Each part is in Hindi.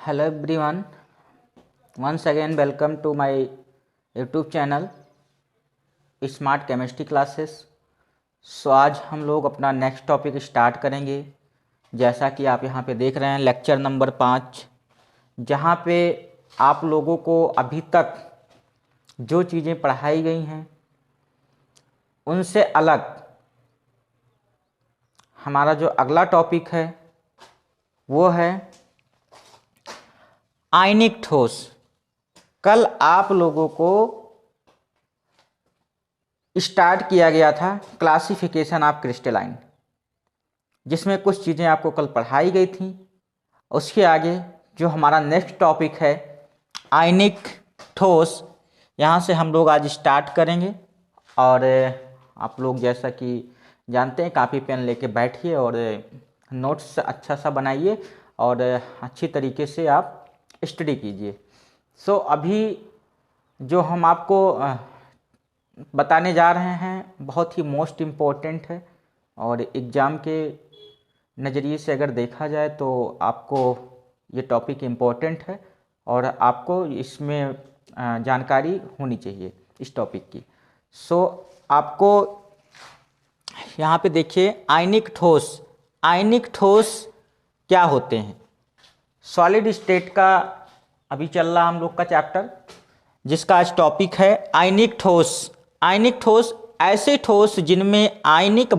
Hello everyone, once again welcome to my YouTube channel smart chemistry classes. आज हम लोग अपना नेक्स्ट टॉपिक स्टार्ट करेंगे। जैसा कि आप यहाँ पे देख रहे हैं लेक्चर नंबर 5, जहाँ पे आप लोगों को अभी तक जो चीज़ें पढ़ाई गई हैं उनसे अलग हमारा जो अगला टॉपिक है वो है आयनिक ठोस। कल आप लोगों को स्टार्ट किया गया था क्लासिफिकेशन ऑफ क्रिस्टलाइन, जिसमें कुछ चीज़ें आपको कल पढ़ाई गई थी। उसके आगे जो हमारा नेक्स्ट टॉपिक है आयनिक ठोस, यहाँ से हम लोग आज स्टार्ट करेंगे। और आप लोग जैसा कि जानते हैं कापी पेन लेके बैठिए और नोट्स अच्छा सा बनाइए और अच्छी तरीके से आप स्टडी कीजिए। अभी जो हम आपको बताने जा रहे हैं बहुत ही मोस्ट इम्पोर्टेंट है और एग्ज़ाम के नज़रिए से अगर देखा जाए तो आपको ये टॉपिक इम्पोर्टेंट है और आपको इसमें जानकारी होनी चाहिए इस टॉपिक की। आपको यहाँ पे देखिए आयनिक ठोस। आयनिक ठोस क्या होते हैं? सॉलिड स्टेट का अभी चल रहा हम लोग का चैप्टर, जिसका आज टॉपिक है आयनिक ठोस। आयनिक ठोस ऐसे ठोस जिनमें आयनिक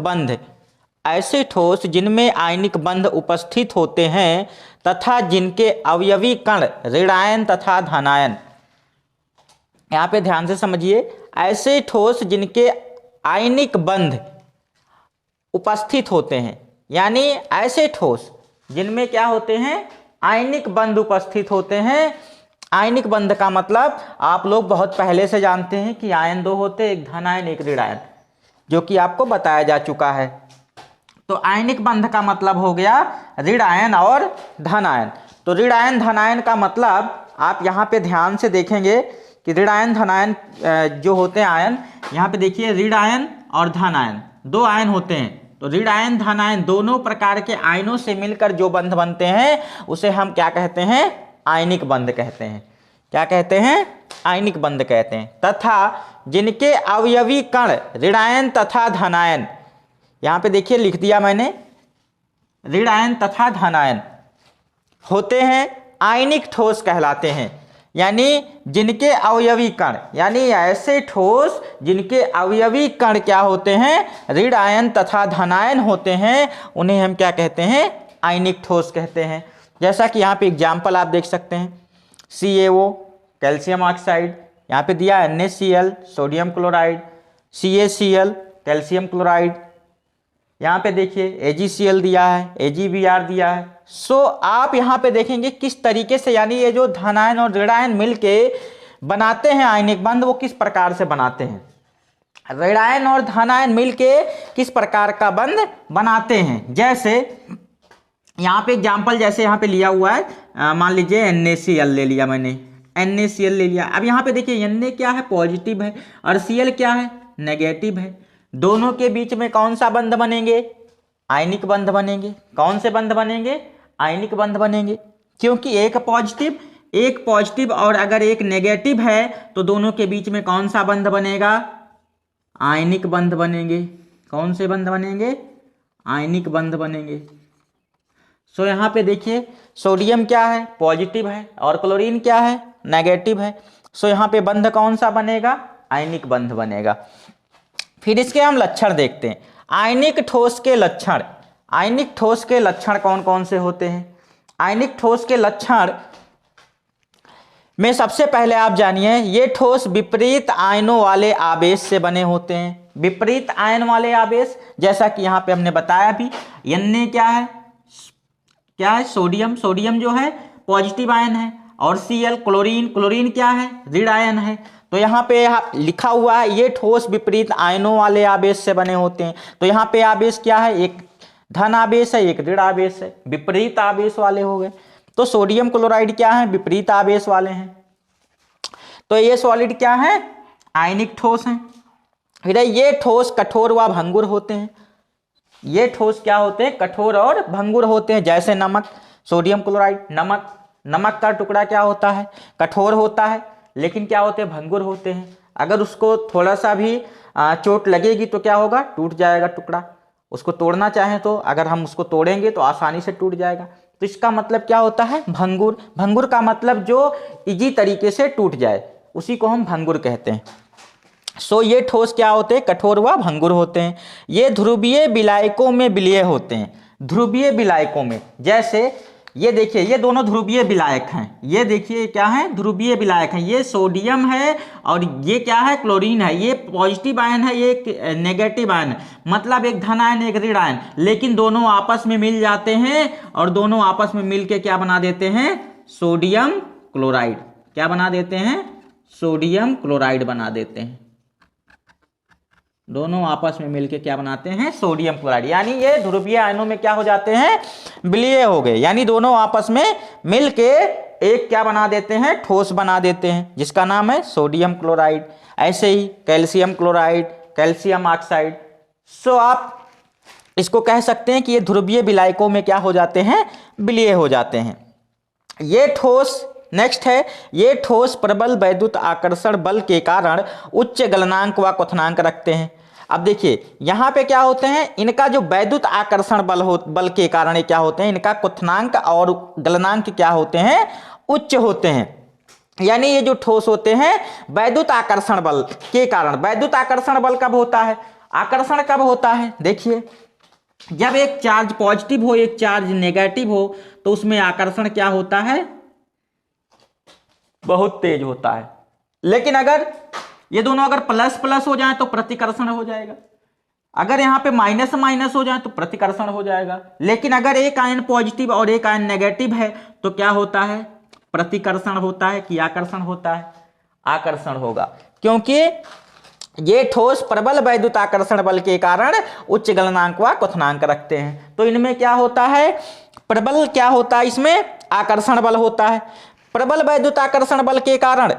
बंध उपस्थित होते हैं तथा जिनके अवयवी कण ऋणायन तथा धनायन। यहाँ पे ध्यान से समझिए, ऐसे ठोस जिनके आयनिक बंध उपस्थित होते हैं, यानी ऐसे ठोस जिनमें क्या होते हैं? आयनिक बंध उपस्थित होते हैं। आयनिक बंध का मतलब आप लोग बहुत पहले से जानते हैं कि आयन दो होते हैं, एक धन आयन एक ऋण आयन, जो कि आपको बताया जा चुका है। तो आयनिक बंध का मतलब हो गया ऋण आयन और धन आयन। तो ऋण आयन धन आयन का मतलब आप यहाँ पे ध्यान से देखेंगे कि ऋण आयन धन आयन जो होते हैं आयन, यहाँ पे देखिए ऋण आयन और धन आयन दो आयन होते हैं। तो ऋण आयन धन आयन दोनों प्रकार के आयनों से मिलकर जो बंध बनते हैं उसे हम क्या कहते हैं? आयनिक बंध कहते हैं। क्या कहते हैं? आयनिक बंध कहते हैं। तथा जिनके अवयवी कण ऋणायन तथा धनायन, यहाँ पे देखिए लिख दिया मैंने, ऋणायन तथा धनायन होते हैं, आयनिक ठोस कहलाते हैं। यानी जिनके अवयवी कण, यानी ऐसे ठोस जिनके अवयवी कण क्या होते हैं? ऋण आयन तथा धनायन होते हैं, उन्हें हम क्या कहते हैं? आयनिक ठोस कहते हैं। जैसा कि यहाँ पे एग्जाम्पल आप देख सकते हैं, CaO कैल्शियम ऑक्साइड, यहाँ पे दिया NaCl sodium chloride, CaCl calcium chloride, यहाँ पे देखिए AgCl दिया है, AgBr दिया है। आप यहाँ पे देखेंगे किस तरीके से, यानी ये जो धनायन और ऋणायन मिलके बनाते हैं आयनिक बंध, वो किस प्रकार से बनाते हैं। ऋणायन और धनायन मिलके किस प्रकार का बंध बनाते हैं। जैसे यहाँ पे एग्जाम्पल जैसे यहाँ पे लिया हुआ है, मान लीजिए NaCl ले लिया मैंने, NaCl ले लिया। अब यहाँ पे देखिए Na क्या है? पॉजिटिव है और Cl क्या है? नेगेटिव है। दोनों के बीच में कौन सा बंध बनेंगे? आयनिक बंध बनेंगे। कौन से बंध बनेंगे? आयनिक बंध बनेंगे, क्योंकि एक पॉजिटिव और अगर एक नेगेटिव है तो दोनों के बीच में कौन सा बंध बनेगा? आयनिक बंध बनेंगे। कौन से बंध बनेंगे? आयनिक बंध बनेंगे। यहाँ पे देखिए सोडियम क्या है? पॉजिटिव है और क्लोरीन क्या है? नेगेटिव है। यहाँ पे बंध कौन सा बनेगा? आयनिक बंध बनेगा। फिर इसके हम लक्षण देखते हैं। आयनिक ठोस के लक्षण। आयनिक ठोस के लक्षण कौन कौन से होते हैं? आयनिक ठोस के लक्षण में सबसे पहले आप जानिए, ये ठोस विपरीत आयनों वाले आवेश से बने होते हैं। विपरीत आयन वाले आवेश, जैसा कि यहाँ पे हमने बताया भी, Na क्या है? सोडियम जो है पॉजिटिव आयन है, और Cl क्लोरीन क्या है? ऋण आयन है। तो यहाँ पे लिखा हुआ है ये ठोस विपरीत आयनों वाले आवेश से बने होते हैं। तो यहाँ पे आवेश क्या है? एक धन आवेश है, एक ऋण आवेश है, विपरीत आवेश वाले हो गए। तो सोडियम क्लोराइड क्या है? विपरीत आवेश वाले हैं। तो ये सॉलिड क्या है? आयनिक ठोस हैं। फिर ये ठोस कठोर व भंगुर होते हैं। ये ठोस क्या होते हैं? कठोर और भंगुर होते हैं। जैसे नमक, सोडियम क्लोराइड नमक, नमक का टुकड़ा क्या होता है, कठोर होता है, लेकिन क्या होते हैं, भंगुर होते हैं। अगर उसको थोड़ा सा भी चोट लगेगी तो क्या होगा, टूट जाएगा टुकड़ा। उसको तोड़ना चाहें तो अगर हम उसको तोड़ेंगे तो आसानी से टूट जाएगा। तो इसका मतलब क्या होता है, भंगुर। भंगुर का मतलब जो इजी तरीके से टूट जाए, उसी को हम भंगुर कहते हैं। सो ये ठोस क्या होते हैं, कठोर व भंगुर होते हैं। ये ध्रुवीय विलायकों में विलीय होते हैं। ध्रुवीय विलायकों में, जैसे ये देखिए, ये दोनों ध्रुवीय विलायक हैं। ये देखिए क्या है, ध्रुवीय विलायक हैं। ये सोडियम है और ये क्या है, क्लोरीन है। ये पॉजिटिव आयन है, ये नेगेटिव आयन है, मतलब एक धन आयन एक ऋण आयन, लेकिन दोनों आपस में मिल जाते हैं और दोनों आपस में मिल के क्या बना देते हैं, सोडियम क्लोराइड। क्या बना देते हैं, सोडियम क्लोराइड बना देते हैं। दोनों आपस में मिलकर क्या बनाते हैं, सोडियम क्लोराइड। यानी ये ध्रुवीय आयनों में क्या हो जाते हैं, विलीय हो गए। यानी दोनों आपस में मिलके एक क्या बना देते हैं, ठोस बना देते हैं, जिसका नाम है सोडियम क्लोराइड। ऐसे ही कैल्शियम क्लोराइड, कैल्शियम ऑक्साइड। सो आप इसको कह सकते हैं कि ये ध्रुवीय विलायकों में क्या हो जाते हैं, विलीय हो जाते हैं। ये ठोस, नेक्स्ट है, ये ठोस प्रबल वैद्युत आकर्षण बल के कारण उच्च गलनांक व क्वथनांक रखते हैं। अब देखिए यहाँ पे क्या होते हैं, इनका जो वैद्युत आकर्षण बल के कारण क्या होते हैं, इनका क्वथनांक और गलनांक क्या होते हैं, उच्च होते हैं। यानी ये जो ठोस होते हैं वैद्युत आकर्षण बल के कारण। वैद्युत आकर्षण बल कब होता है, आकर्षण कब होता है, देखिए जब एक चार्ज पॉजिटिव हो एक चार्ज नेगेटिव हो तो उसमें आकर्षण क्या होता है, बहुत तेज होता है। लेकिन अगर ये दोनों अगर प्लस प्लस हो जाए तो प्रतिकर्षण हो जाएगा। अगर यहाँ पे माइनस माइनस हो जाए तो प्रतिकर्षण हो जाएगा। लेकिन अगर एक आयन पॉजिटिव और एक आयन नेगेटिव है तो क्या होता है, प्रतिकर्षण होता है कि आकर्षण होता है, आकर्षण होगा। क्योंकि ये ठोस प्रबल वैद्युत आकर्षण बल के कारण उच्च गलनांक व क्वथनांक रखते हैं। तो इनमें क्या होता है, प्रबल क्या होता है, इसमें आकर्षण बल होता है, प्रबल वैद्युत आकर्षण बल के कारण।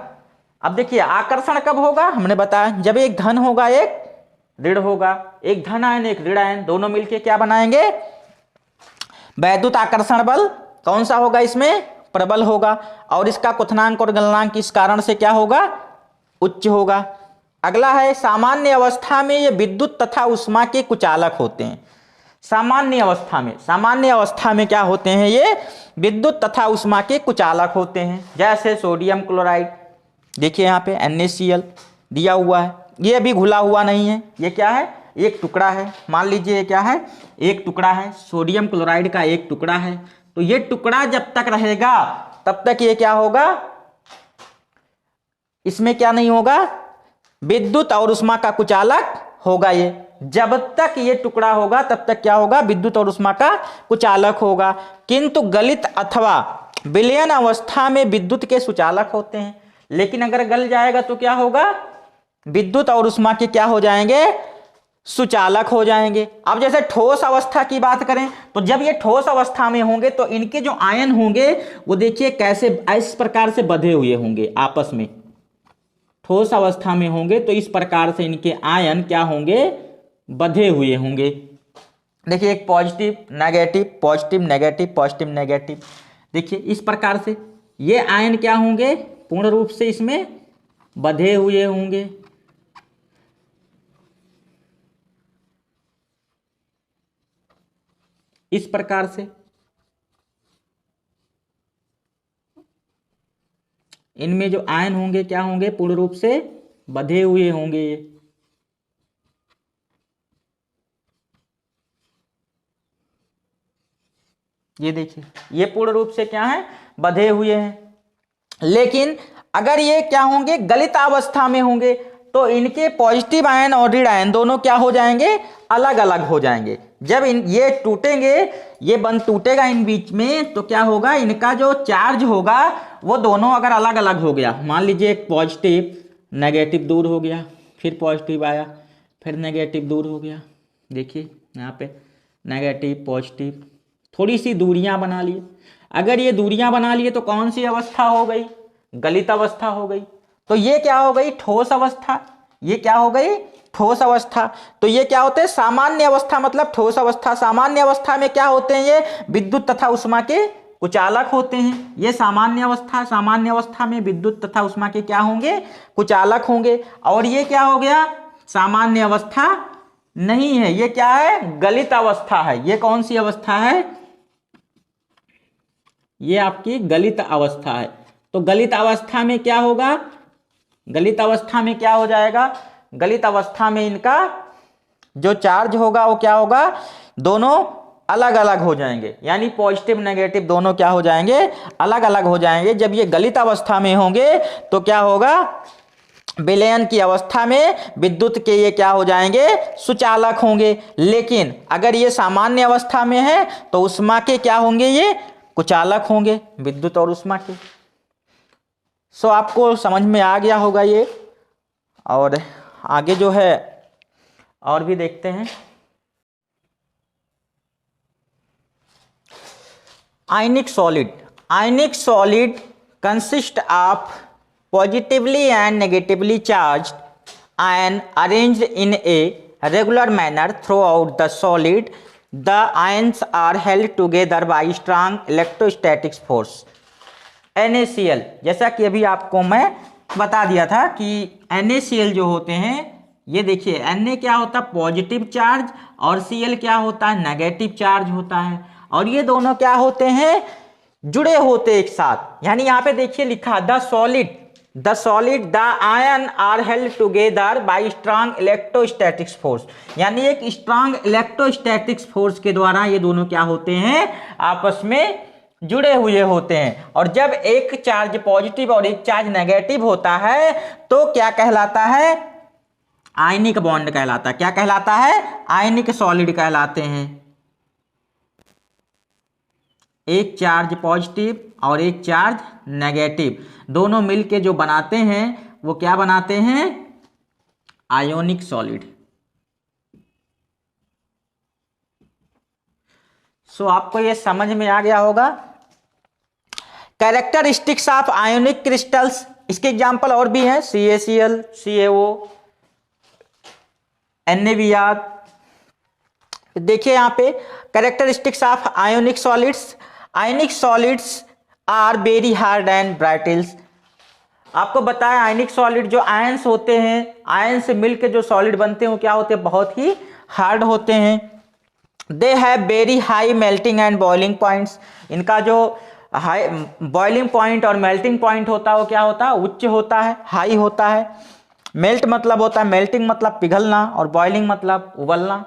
अब देखिए आकर्षण कब होगा, हमने बताया जब एक धन होगा एक ऋण होगा, एक धन आयन एक ऋण आयन दोनों मिलके क्या बनाएंगे, वैद्युत आकर्षण बल कौन सा होगा, इसमें प्रबल होगा। और इसका क्वथनांक और गलनांक इस कारण से क्या होगा, उच्च होगा। अगला है, सामान्य अवस्था में ये विद्युत तथा उष्मा के कुचालक होते हैं। सामान्य अवस्था में क्या होते हैं, ये विद्युत तथा उष्मा के कुचालक होते हैं। जैसे सोडियम क्लोराइड, देखिए यहाँ पे NaCl दिया हुआ है, ये अभी घुला हुआ नहीं है, ये क्या है, एक टुकड़ा है। मान लीजिए ये क्या है, एक टुकड़ा है, सोडियम क्लोराइड का एक टुकड़ा है। तो ये टुकड़ा जब तक रहेगा तब तक ये क्या होगा, इसमें क्या नहीं होगा, विद्युत और उष्मा का कुचालक होगा। ये जब तक ये टुकड़ा होगा तब तक क्या होगा, विद्युत और उष्मा का कुचालक होगा। किंतु गलित अथवा विलयन अवस्था में विद्युत के सुचालक होते हैं। लेकिन अगर गल जाएगा तो क्या होगा, विद्युत और उष्मा के क्या हो जाएंगे, सुचालक हो जाएंगे। अब जैसे ठोस अवस्था की बात करें तो जब ये ठोस अवस्था में होंगे तो इनके जो आयन होंगे वो देखिए कैसे, इस प्रकार से बंधे हुए होंगे आपस में। ठोस अवस्था में होंगे तो इस प्रकार से इनके आयन क्या होंगे, बंधे हुए होंगे। देखिए एक positive negative, positive negative, positive negative, देखिए इस प्रकार से ये आयन क्या होंगे, पूर्ण रूप से इसमें बंधे हुए होंगे। इस प्रकार से इनमें जो आयन होंगे क्या होंगे, पूर्ण रूप से बंधे हुए होंगे। ये देखिए ये पूर्ण रूप से क्या है, बंधे हुए हैं। लेकिन अगर ये क्या होंगे, गलित अवस्था में होंगे तो इनके पॉजिटिव आयन और ऋण आयन दोनों क्या हो जाएंगे, अलग अलग हो जाएंगे। जब ये टूटेंगे, ये बंध टूटेगा इन बीच में तो क्या होगा, इनका जो चार्ज होगा वो दोनों अगर अलग अलग हो गया, मान लीजिए एक पॉजिटिव नेगेटिव दूर हो गया, फिर पॉजिटिव आया, फिर नेगेटिव दूर हो गया। देखिए यहाँ पे नेगेटिव पॉजिटिव, थोड़ी सी दूरियां बना लिए। अगर ये दूरियां बना लिए तो कौन सी अवस्था हो गई, गलित अवस्था हो गई। तो ये क्या हो गई, ठोस अवस्था। ये क्या हो गई, ठोस अवस्था। तो ये क्या होते हैं, सामान्य अवस्था मतलब ठोस अवस्था। सामान्य अवस्था में क्या होते हैं, ये विद्युत तथा उष्मा के कुचालक होते हैं। ये सामान्य अवस्था, सामान्य अवस्था में विद्युत तथा ऊष्मा के क्या होंगे, कुचालक होंगे। और ये क्या हो गया, सामान्य अवस्था नहीं है, ये क्या है, गलित अवस्था है। ये कौन सी अवस्था है, ये आपकी गलित अवस्था है। तो गलित अवस्था में क्या होगा, गलित अवस्था में क्या हो जाएगा, गलित अवस्था में इनका जो चार्ज होगा वो क्या होगा, दोनों अलग अलग हो जाएंगे, यानी पॉजिटिव नेगेटिव दोनों क्या हो जाएंगे, अलग अलग हो जाएंगे। जब ये गलित अवस्था में होंगे तो क्या होगा, विलयन की अवस्था में विद्युत के ये क्या हो जाएंगे, सुचालक होंगे। लेकिन अगर ये सामान्य अवस्था में है तो ऊष्मा के क्या होंगे, ये कुचालक होंगे, विद्युत और ऊष्मा के। सो आपको समझ में आ गया होगा ये। और आगे जो है और भी देखते हैं। आयनिक solid, ionic solid consist of positively and negatively charged ion arranged in a regular manner throughout the solid. The ions are held together by strong electrostatic force. NaCl, जैसा कि अभी आपको मैं बता दिया था कि NaCl जो होते हैं, ये देखिए Na क्या होता है, पॉजिटिव चार्ज, और Cl क्या होता है, नेगेटिव चार्ज होता है। और ये दोनों क्या होते हैं, जुड़े होते एक साथ। यानी यहाँ पे देखिए लिखा the solid the ion are held together by strong electrostatics force, यानी एक स्ट्रांग इलेक्ट्रोस्टैटिक्स फोर्स के द्वारा ये दोनों क्या होते हैं, आपस में जुड़े हुए होते हैं। और जब एक चार्ज पॉजिटिव और एक चार्ज नेगेटिव होता है तो क्या कहलाता है, आयनिक बॉन्ड कहलाता है। क्या कहलाता है, आयनिक सॉलिड कहलाते हैं। एक चार्ज पॉजिटिव और एक चार्ज नेगेटिव दोनों मिलके जो बनाते हैं वो क्या बनाते हैं, आयोनिक सॉलिड। सो आपको ये समझ में आ गया होगा। कैरेक्टरिस्टिक्स ऑफ आयोनिक क्रिस्टल्स, इसके एग्जांपल और भी हैं, CaCl, CaO, NaBr। देखिए यहाँ पे characteristics of ionic solids, ionic solids are very hard and brittles. आपको बताया आयनिक सॉलिड जो आयंस होते हैं, आयन से मिलकर जो सॉलिड बनते हैं वो क्या होते हैं, बहुत ही हार्ड होते हैं। They have very high melting and boiling points, इनका जो हाई बॉइलिंग पॉइंट और मेल्टिंग पॉइंट होता है वो क्या होता है, उच्च होता है, हाई होता है। मेल्ट मतलब होता है, मेल्टिंग मतलब पिघलना, और बॉइलिंग मतलब उबलना,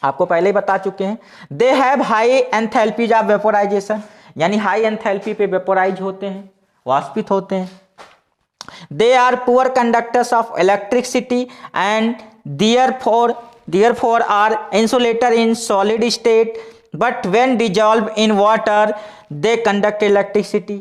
आपको पहले ही बता चुके हैं। They have high enthalpies of vaporisation, यानी हाई एंथैल्पी पे वेपोराइज होते हैं, वाष्पित होते हैं। They are poor conductors of electricity and therefore are insulator in solid state, but when dissolved in water they conduct electricity।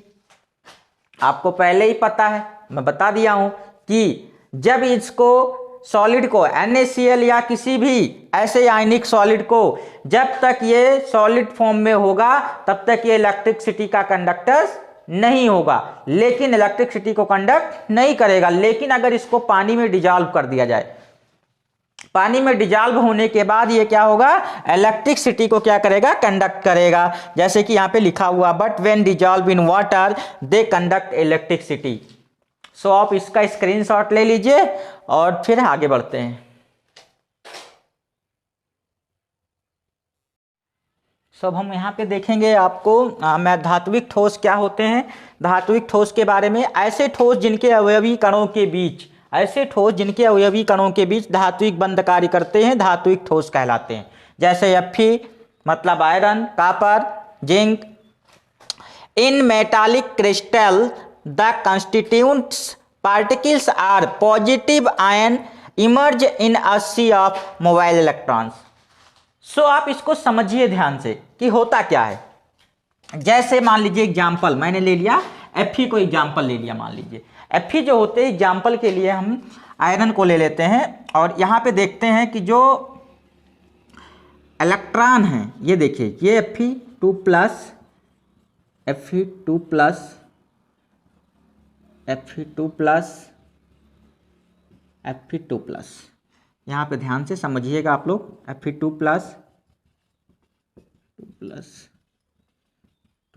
आपको पहले ही पता है, मैं बता दिया हूं कि जब इसको सॉलिड को NaCl या किसी भी ऐसे आयनिक सॉलिड को जब तक ये सॉलिड फॉर्म में होगा तब तक ये इलेक्ट्रिसिटी का कंडक्टर नहीं होगा, लेकिन इलेक्ट्रिसिटी को कंडक्ट नहीं करेगा। लेकिन अगर इसको पानी में डिजॉल्व कर दिया जाए, पानी में डिजॉल्व होने के बाद ये क्या होगा, इलेक्ट्रिसिटी को क्या करेगा, कंडक्ट करेगा। जैसे कि यहाँ पे लिखा हुआ, but when dissolve in water they conduct electricity. So आप इसका स्क्रीनशॉट ले लीजिए और फिर आगे बढ़ते हैं। सब हम यहाँ पे देखेंगे आपको मैं धात्विक ठोस क्या होते हैं, धात्विक ठोस के बारे में। ऐसे ठोस जिनके अवयवी कणों के बीच, ऐसे ठोस जिनके अवयवी कणों के बीच धात्विक बंध कार्य करते हैं, धात्विक ठोस कहलाते हैं। जैसे Fe मतलब iron, copper, zinc. In metallic crystal the constituents particles are positive ion emerge in a sea of mobile electrons. So आप इसको समझिए ध्यान से कि होता क्या है। जैसे मान लीजिए एग्जाम्पल मैंने ले लिया, Fe को एग्जाम्पल ले लिया, मान लीजिए Fe जो होते हैं एग्जाम्पल के लिए हम आयरन को ले लेते हैं, और यहाँ पे देखते हैं कि जो इलेक्ट्रॉन है, ये देखिए ये Fe2 plus, Fe2 plus, Fe2 plus, Fe2 plus, यहाँ पे ध्यान से समझिएगा आप लोग। Fe2 plus, 2 plus,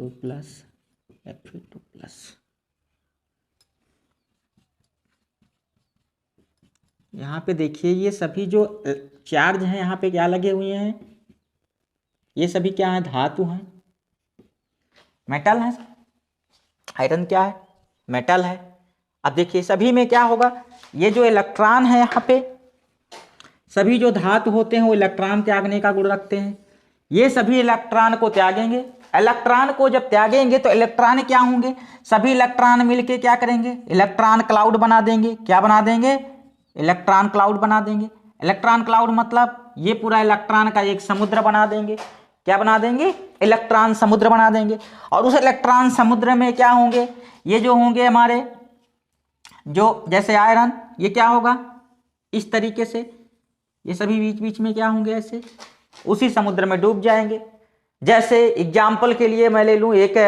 2+ Fe2+। यहाँ पे देखिए ये सभी जो चार्ज हैं यहाँ पे क्या लगे हुए हैं, ये सभी क्या है, धातु हैं, मेटल है। आयरन क्या है, मेटल है। अब देखिए सभी में क्या होगा, ये जो इलेक्ट्रॉन है यहाँ पे, सभी जो धातु होते हैं वो इलेक्ट्रॉन त्यागने का गुण रखते हैं। ये सभी इलेक्ट्रॉन को त्यागेंगे। इलेक्ट्रॉन को जब त्यागेंगे तो इलेक्ट्रॉन क्या होंगे, सभी इलेक्ट्रॉन मिलके क्या करेंगे, इलेक्ट्रॉन क्लाउड बना देंगे। क्या बना देंगे, इलेक्ट्रॉन क्लाउड बना देंगे। इलेक्ट्रॉन क्लाउड मतलब ये पूरा इलेक्ट्रॉन का एक समुद्र बना देंगे। क्या बना देंगे, इलेक्ट्रॉन समुद्र बना देंगे। और उस इलेक्ट्रॉन समुद्र में क्या होंगे, ये जो होंगे हमारे जो जैसे आयरन, ये क्या होगा इस तरीके से, ये सभी बीच बीच में क्या होंगे ऐसे, उसी समुद्र में डूब जाएंगे। जैसे एग्जाम्पल के लिए मैं ले लूँ एक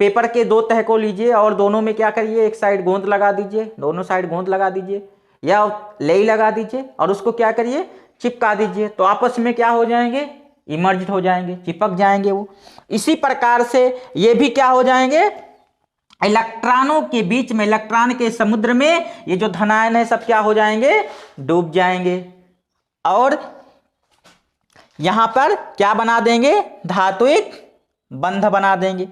पेपर के दो तह को लीजिए और दोनों में क्या करिए, एक साइड गोंद लगा दीजिए, दोनों साइड गोंद लगा दीजिए या लेई लगा दीजिए और उसको क्या करिए, चिपका दीजिए। तो आपस में क्या हो जाएंगे, इमर्ज हो जाएंगे, चिपक जाएंगे वो। इसी प्रकार से ये भी क्या हो जाएंगे, इलेक्ट्रॉनों के बीच में, इलेक्ट्रॉन के समुद्र में ये जो धनायन है सब क्या हो जाएंगे, डूब जाएंगे। और यहां पर क्या बना देंगे, धात्विक बंध बना देंगे।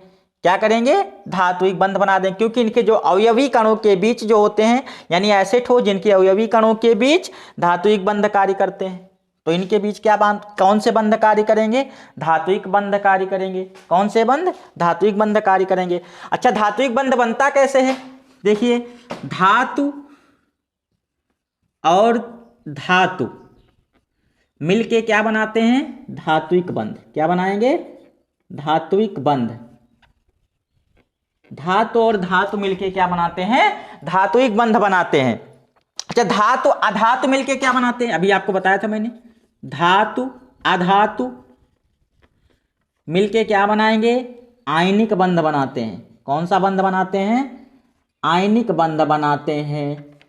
क्या करेंगे, धात्विक बंध बना देंगे, क्योंकि इनके जो अवयवी कणों के बीच जो होते हैं, यानी ऐसे ठोस जिनके अवयवी कणों के बीच धात्विक बंध कार्य करते हैं, तो इनके बीच क्या कौन से बंध कार्य करेंगे, धात्विक बंध कार्य करेंगे। कौन से बंध, धात्विक बंध कार्य करेंगे। अच्छा, धात्विक बंध बनता कैसे है, देखिए धातु और धातु मिलके क्या बनाते हैं, धात्विक बंध। क्या बनाएंगे, धात्विक बंध। धातु और धातु मिलके क्या बनाते हैं, धात्विक बंध बनाते हैं। अच्छा, धातु अधातु मिलके क्या बनाते हैं, अभी आपको बताया था मैंने, धातु अधातु मिलके क्या बनाएंगे, आयनिक बंध बनाते हैं। कौन सा बंध बनाते हैं, आयनिक बंध बनाते हैं।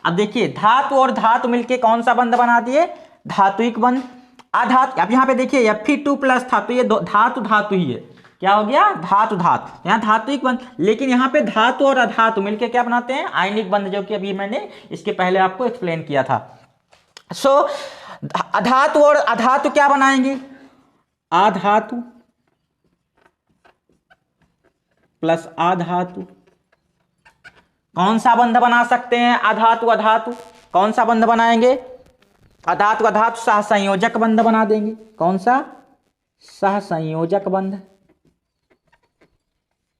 अब देखिए धातु और धातु मिलके कौन सा बंध बना दिए, धात्विक बंध। अधातु, अब यहाँ पे देखिए Fe2+ था तो ये धातु धातु ही है, क्या हो गया, धातु धातु, यहाँ धात्विक बंध। लेकिन यहाँ पे धातु और अधातु मिलके क्या बनाते हैं, आयनिक बंध, जो कि अभी मैंने इसके पहले आपको एक्सप्लेन किया था। सो अधातु और अधातु क्या बनाएंगे, आधातु प्लस आधातु। कौन सा बंध बना सकते हैं, अधातु अधातु, कौन सा बंध बनाएंगे, अधातु अधातु सहसंयोजक बंध बना देंगे। कौन सा, सहसंयोजक बंध,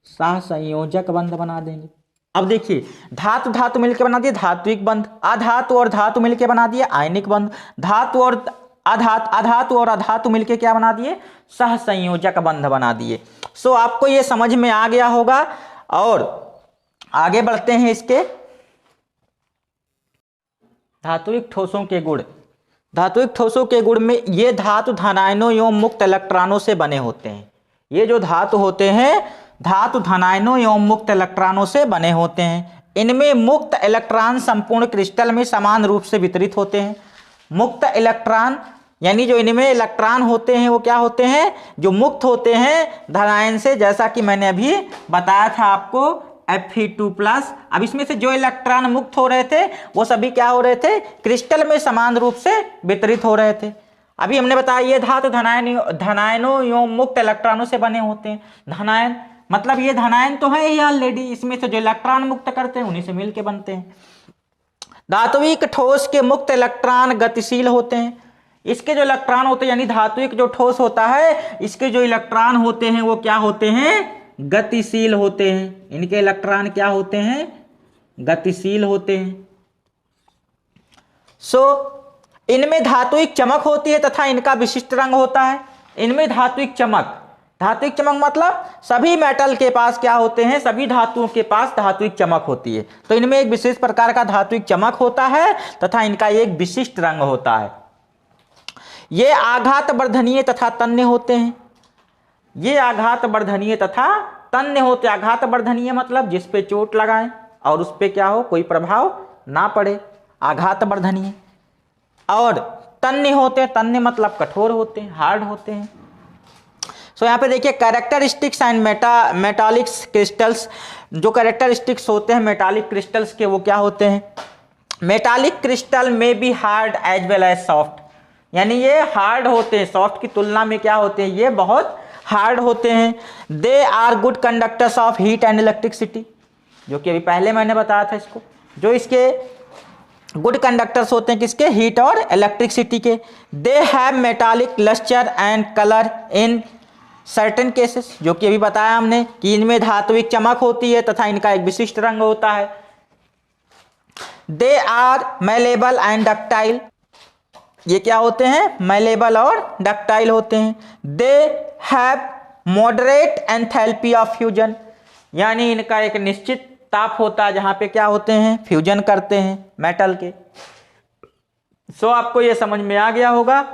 सहसंयोजक बंध बना देंगे। अब देखिए धातु धातु मिलकर बना दिए धात्विक बंध, अधातु और धातु मिलकर बना दिए आयनिक बंध, धातु और अधातु और अधातु मिलकर क्या बना दिए, सहसंयोजक बंध बना दिए। सो आपको ये समझ में आ गया होगा। और आगे बढ़ते हैं इसके धात्विक ठोसों के गुण। धात्विक ठोसों के गुण में ये धातु धनायनों एवं मुक्त इलेक्ट्रॉनों से बने होते हैं। ये जो धातु होते हैं धातु धनायनों एवं मुक्त इलेक्ट्रॉनों से बने होते हैं। इनमें मुक्त इलेक्ट्रॉन संपूर्ण क्रिस्टल में समान रूप से वितरित होते हैं। मुक्त इलेक्ट्रॉन यानी जो इनमें इलेक्ट्रॉन होते हैं वो क्या होते हैं, जो मुक्त होते हैं धनायन से, जैसा कि मैंने अभी बताया था आपको Fe2+। अब इसमें से जो इलेक्ट्रॉन मुक्त हो रहे थे वो सभी क्या हो रहे थे, क्रिस्टल में समान रूप से वितरित हो रहे थे। अभी हमने बताया ये धातु धनायनों एवं मुक्त इलेक्ट्रॉनों से बने होते हैं। धनायन मतलब ये धनायन तो है ही ऑलरेडी, इसमें से जो इलेक्ट्रॉन मुक्त करते हैं उन्हीं से मिलके बनते हैं। धात्विक ठोस के मुक्त इलेक्ट्रॉन गतिशील होते हैं। इसके जो इलेक्ट्रॉन होते हैं यानी धात्विक जो ठोस होता है इसके जो इलेक्ट्रॉन होते हैं वो क्या होते हैं, गतिशील होते हैं। इनके इलेक्ट्रॉन क्या होते हैं, गतिशील होते हैं। सो इनमें धात्विक चमक होती है तथा इनका विशिष्ट रंग होता है। इनमें धात्विक चमक मतलब सभी मेटल के पास क्या होते हैं, सभी धातुओं के पास धात्विक चमक होती है। तो इनमें एक विशेष प्रकार का धात्विक चमक होता है तथा इनका एक विशिष्ट रंग होता है। ये आघात वर्धनीय तथा तन्य होते हैं। ये आघात वर्धनीय तथा तन्य होते। आघात वर्धनीय मतलब जिस पे चोट लगाएं और उस पे क्या हो, कोई प्रभाव ना पड़े, आघात वर्धनीय। और तन्य होते, तन्य मतलब कठोर होते हैं, हार्ड होते हैं। सो यहाँ पे देखिए कैरेक्टरिस्टिक्स एंड मेटालिक्स क्रिस्टल्स, जो कैरेक्टरिस्टिक्स होते हैं मेटालिक क्रिस्टल्स के वो क्या होते हैं? मेटालिक क्रिस्टल में be hard as well as soft, यानी ये हार्ड होते हैं, सॉफ्ट की तुलना में क्या होते हैं, ये बहुत हार्ड होते हैं। They are good conductors of heat and electricity, जो कि अभी पहले मैंने बताया था इसको, जो इसके गुड कंडक्टर्स होते हैं किसके? हीट और इलेक्ट्रिसिटी के। They have metallic lustre and colour in certain cases, जो कि अभी बताया हमने कि इनमें धात्विक चमक होती है तथा इनका एक विशिष्ट रंग होता है। They are malleable and ductile, ये क्या होते हैं? मैलेबल और डक्टाइल होते हैं। They have moderate enthalpy of fusion, यानी इनका एक निश्चित ताप होता है जहां पे क्या होते हैं? फ्यूजन करते हैं मेटल के। सो आपको ये समझ में आ गया होगा।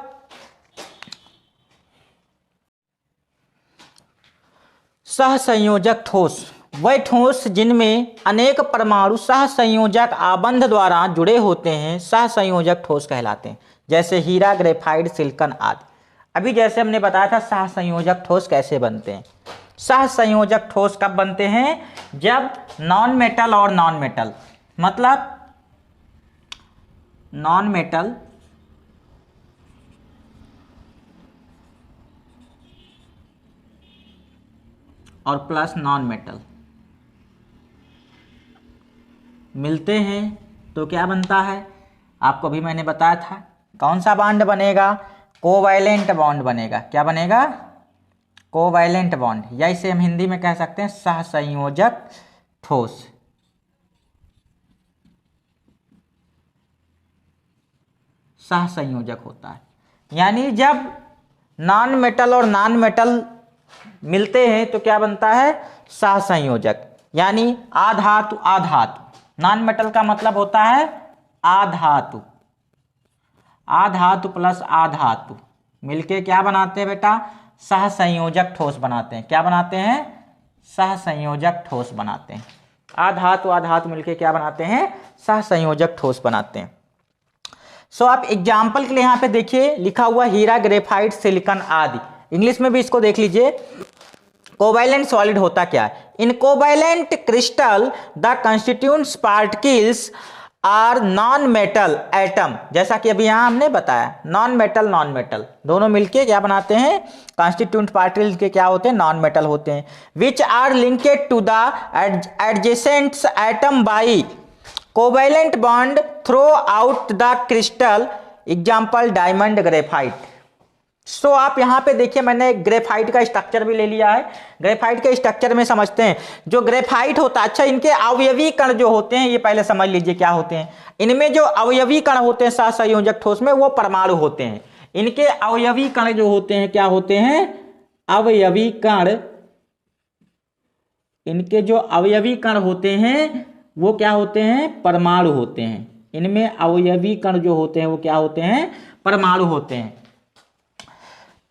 सहसंयोजक ठोस, वह ठोस जिनमें अनेक परमाणु सहसंयोजक आबंध द्वारा जुड़े होते हैं सहसंयोजक ठोस कहलाते हैं, जैसे हीरा, ग्रेफाइट, सिलिकॉन आदि। अभी जैसे हमने बताया था सहसंयोजक ठोस कैसे बनते हैं। सहसंयोजक ठोस कब बनते हैं? जब नॉन मेटल और नॉन मेटल, मतलब नॉन मेटल और प्लस नॉन मेटल मिलते हैं तो क्या बनता है? आपको भी मैंने बताया था कौन सा बॉन्ड बनेगा? कोवैलेंट बॉन्ड बनेगा। क्या बनेगा? कोवैलेंट बॉन्ड, या इसे हम हिंदी में कह सकते हैं सहसंयोजक ठोस। सहसंयोजक होता है, यानी जब नॉन मेटल और नॉन मेटल मिलते हैं तो क्या बनता है? सहसंयोजक, यानी आधातु आधातु। नॉन मेटल का मतलब होता है आधातु, आधातु प्लस आधातु मिलके क्या बनाते हैं बेटा? सहसंयोजक ठोस बनाते हैं। क्या बनाते हैं? सहसंयोजक ठोस बनाते हैं। आधातु आधातु मिलके क्या बनाते हैं? सहसंयोजक ठोस बनाते हैं। सो आप एग्जाम्पल के लिए यहाँ पे देखिए लिखा हुआ हीरा, ग्रेफाइट, सिलिकॉन आदि। इंग्लिश में भी इसको देख लीजिए। कोवैलेंट सॉलिड होता क्या है? In covalent crystal the constituents particles are non metal atom, जैसा कि अभी यहाँ हमने बताया नॉन मेटल दोनों मिलके क्या बनाते हैं? कॉन्स्टिट्यूएंट पार्टिकल्स के क्या होते हैं? नॉन मेटल होते हैं। Which are linked to the adjacent atom by covalent bond throughout the crystal, example diamond, graphite. So आप यहाँ पे देखिए मैंने ग्रेफाइट का स्ट्रक्चर भी ले लिया है। ग्रेफाइट के स्ट्रक्चर में समझते हैं। जो ग्रेफाइट होता है, अच्छा इनके अवयवी कण जो होते हैं ये पहले समझ लीजिए क्या होते हैं। इनमें जो अवयवी कण होते हैं सहसंयोजक ठोस में वो परमाणु होते हैं। इनके अवयवी कण जो होते हैं क्या होते हैं? अवयवी कण। इनके जो अवयवी कण होते हैं वो क्या होते हैं? परमाणु होते हैं। इनमें अवयवी कण जो होते हैं वो क्या होते हैं? परमाणु होते हैं।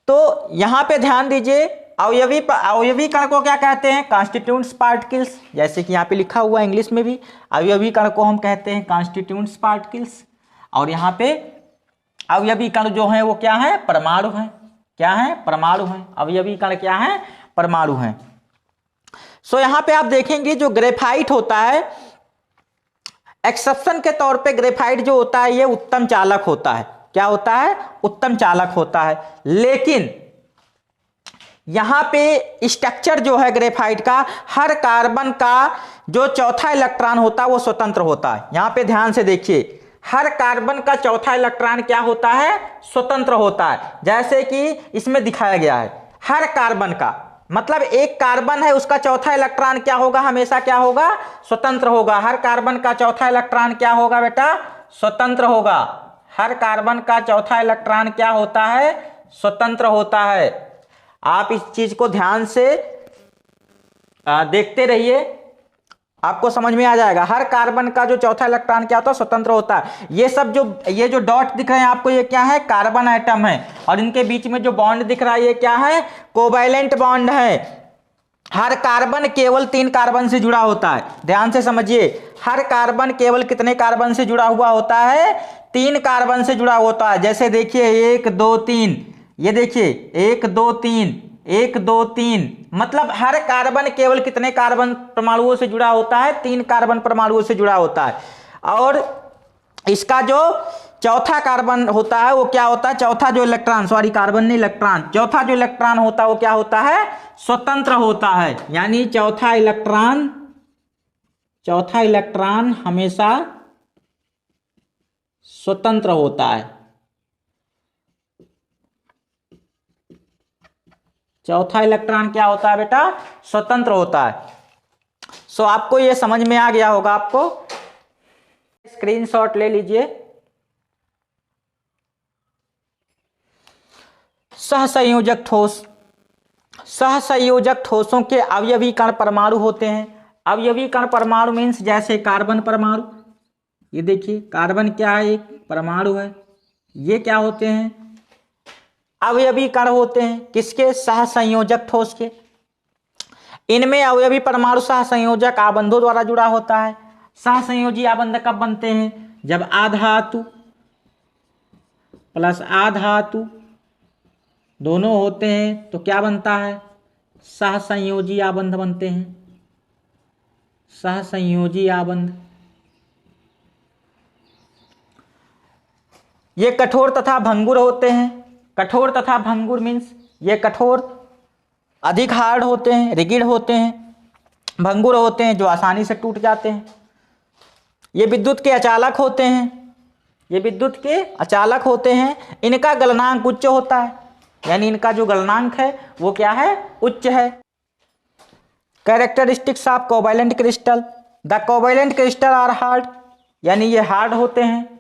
तो यहां पे ध्यान दीजिए, अवयवी कण को क्या कहते हैं? कॉन्स्टिट्यूएंट्स पार्टिकल्स, जैसे कि यहाँ पे लिखा हुआ है इंग्लिश में भी अवयवी कण को हम कहते हैं कॉन्स्टिट्यूएंट्स पार्टिकल्स। और यहाँ पे अवयवी कण जो है वो क्या है? परमाणु है। क्या है? परमाणु है। अवयवी कण क्या है? परमाणु है। सो यहाँ पे आप देखेंगे जो ग्रेफाइट होता है, एक्सेप्शन के तौर पे ग्रेफाइट जो होता है ये उत्तम चालक होता है। क्या होता है? उत्तम चालक होता है। लेकिन यहां पे स्ट्रक्चर जो है ग्रेफाइट का, हर कार्बन का जो चौथा इलेक्ट्रॉन होता है वो स्वतंत्र होता है। यहां पे ध्यान से देखिए, हर कार्बन का चौथा इलेक्ट्रॉन क्या होता है? स्वतंत्र होता है। जैसे कि इसमें दिखाया गया है, हर कार्बन का मतलब एक कार्बन है उसका चौथा इलेक्ट्रॉन क्या होगा? हमेशा क्या होगा? स्वतंत्र होगा। हर कार्बन का चौथा इलेक्ट्रॉन क्या होगा बेटा? स्वतंत्र होगा। हर कार्बन का चौथा इलेक्ट्रॉन क्या होता है? स्वतंत्र होता है। आप इस चीज को ध्यान से देखते रहिए, आपको समझ में आ जाएगा। हर कार्बन का जो चौथा इलेक्ट्रॉन क्या होता है? स्वतंत्र होता है। ये जो डॉट दिख रहे हैं आपको, ये क्या है? कार्बन एटम है। और इनके बीच में जो बॉन्ड दिख रहा है ये क्या है? कोवैलेंट बॉन्ड है। हर कार्बन केवल 3 कार्बन से जुड़ा होता है। ध्यान से समझिए, हर कार्बन केवल कितने कार्बन से जुड़ा हुआ होता है? 3 कार्बन से जुड़ा होता है। जैसे देखिए 1 2 3, ये देखिए 1 2 3, 1 2 3, मतलब हर कार्बन केवल कितने कार्बन परमाणुओं से जुड़ा होता है? 3 कार्बन परमाणुओं से जुड़ा होता है। और इसका जो चौथा कार्बन होता है वो क्या होता है? चौथा जो इलेक्ट्रॉन, सॉरी कार्बन नहीं इलेक्ट्रॉन, चौथा जो इलेक्ट्रॉन होता है वो क्या होता है? स्वतंत्र होता है। यानी चौथा इलेक्ट्रॉन हमेशा स्वतंत्र होता है। चौथा इलेक्ट्रॉन क्या होता है बेटा? स्वतंत्र होता है। सो आपको ये समझ में आ गया होगा। आपको स्क्रीनशॉट ले लीजिए। सहसंयोजक ठोस, सहसंयोजक ठोसों के अवयवी कण परमाणु होते हैं। अवयवी कण परमाणु मीन्स जैसे कार्बन परमाणु, ये देखिए कार्बन क्या है? एक परमाणु है। ये क्या होते हैं? अवयवी कण होते हैं। किसके? सहसंयोजक ठोस के। इनमें अवयवी परमाणु सहसंयोजक आबंधों द्वारा जुड़ा होता है। सहसंयोजी आबंध कब बनते हैं? जब आधातु प्लस आधातु दोनों होते हैं तो क्या बनता है? सहसंयोजी आबंध बनते हैं। सहसंयोजी आबंध। ये कठोर तथा भंगुर होते हैं। कठोर तथा भंगुर मीन्स ये कठोर अधिक हार्ड होते हैं, रिगिड होते हैं, भंगुर होते हैं जो आसानी से टूट जाते हैं। ये विद्युत के अचालक होते हैं। ये विद्युत के अचालक होते हैं। इनका गलनांक उच्च होता है, यानी इनका जो गलनांक है वो क्या है? उच्च है। Characteristics of covalent crystal, the covalent crystal are hard, यानी ये हार्ड होते हैं।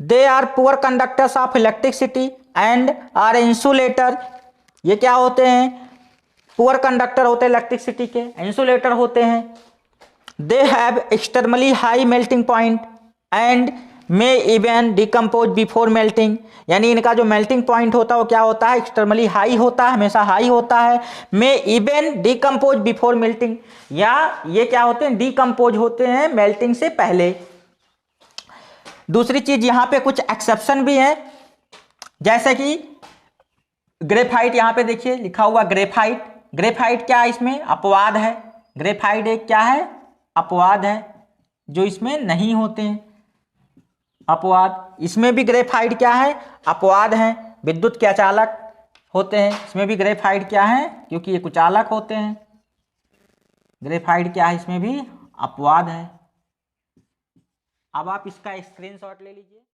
They are poor conductors of electricity and are insulator, ये क्या होते हैं? पुअर कंडक्टर होते हैं इलेक्ट्रिसिटी के, इंसुलेटर होते हैं। They have externally high melting point and may even decompose before melting, यानी इनका जो मेल्टिंग पॉइंट होता है वो क्या होता है? एक्सटर्नली हाई होता है, हमेशा हाई होता है। May even decompose before melting, या ये क्या होते हैं? डिकम्पोज होते हैं मेल्टिंग से पहले। दूसरी चीज यहाँ पे कुछ एक्सेप्शन भी है, जैसे कि ग्रेफाइट। यहाँ पे देखिए लिखा हुआ ग्रेफाइट। ग्रेफाइट क्या है? इसमें अपवाद है। ग्रेफाइट एक क्या है? अपवाद है, जो इसमें नहीं होते हैं। अपवाद, इसमें भी ग्रेफाइट क्या है? अपवाद है। विद्युत के अचालक होते हैं, इसमें भी ग्रेफाइट क्या है? क्योंकि ये कुचालक होते हैं। ग्रेफाइट क्या है? इसमें भी अपवाद है। अब आप इसका स्क्रीनशॉट ले लीजिए।